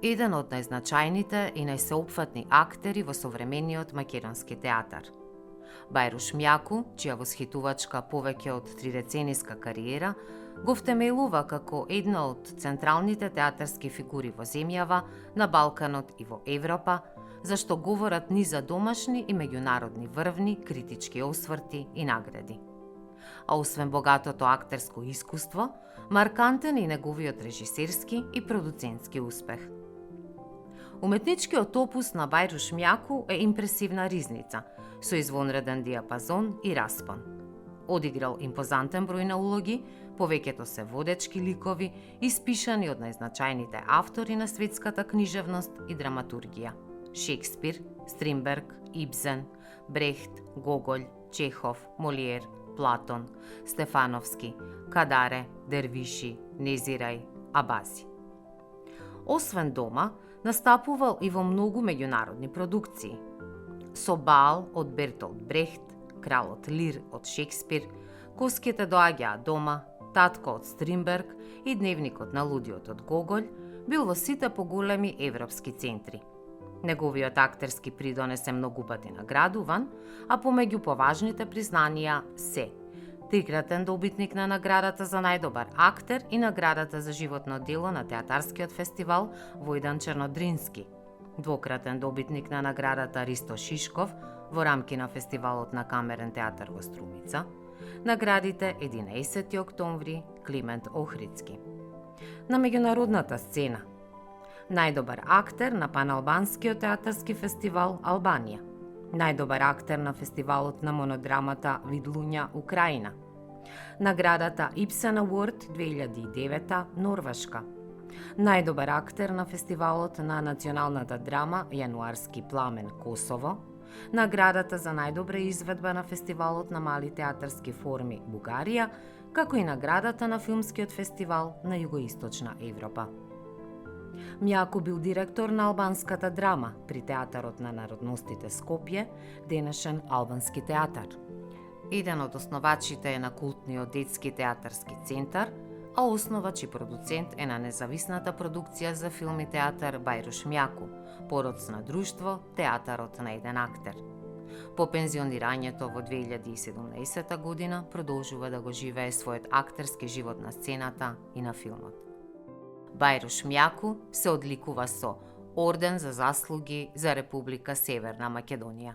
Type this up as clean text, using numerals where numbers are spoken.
еден од најзначајните и најсеопфатни актери во современиот македонски театар. Бајруш Мјаку, чија восхитувачка повеќе од 3-децениска кариера, го втемелува како една од централните театарски фигури во земјава, на Балканот и во Европа, зашто говорат ни за домашни и меѓународни врвни, критички осврти и награди. А освен богатото актерско искуство, маркантен и неговиот режисерски и продуцентски успех. Уметничкиот опус на Бајруш Мјаку е импресивна ризница, со извонреден диапазон и распон. Одиграл импозантен број на улоги, повеќето се водечки ликови, испишани од најзначајните автори на светската книжевност и драматургија: Шекспир, Стринберг, Ибсен, Брехт, Гоголь, Чехов, Молиер, Платон, Стефановски, Кадаре, Дервиши, Незирај, Абази. Освен дома, настапувал и во многу меѓународни продукции. Со Баал од Бертолд Брехт, Кралот Лир од Шекспир, Коските доаѓаа дома, Татко од Стринберг и Дневникот на лудиот од Гоголь, бил во сите поголеми европски центри. Неговиот актерски придонес е многу пати наградуван, а помеѓу поважните признанија се трикратен добитник на наградата за најдобар актер и наградата за животно дело на театарскиот фестивал Војдан Чернодрински, двократен добитник на наградата Ристо Шишков во рамки на фестивалот на Камерен театар во Струмица, наградите 11 октомври Климент Охридски. На меѓународната сцена најдобар актер на Паналбанскиот театарски фестивал Албанија, најдобар актер на фестивалот на монодрамата Видлуња Украина, наградата Ибсен Award 2009 Норвешка, најдобар актер на фестивалот на националната драма Јануарски пламен Косово, наградата за најдобра изведба на фестивалот на мали театарски форми Бугарија, како и наградата на филмскиот фестивал на Југоисточна Европа. Мјаку бил директор на албанската драма при Театарот на народностите Скопје, денешен Албански театар. Еден од основачите е на култниот детски театарски центар, а основач и продуцент е на независната продукција за филм и театар Бајруш Мјаку, породцна друштво Театарот на еден актер. По пензионирањето во 2017 година продолжува да го живее својот актерски живот на сцената и на филмот. Бајруш Мјаку се одликува со Орден за заслуги за Република Северна Македонија.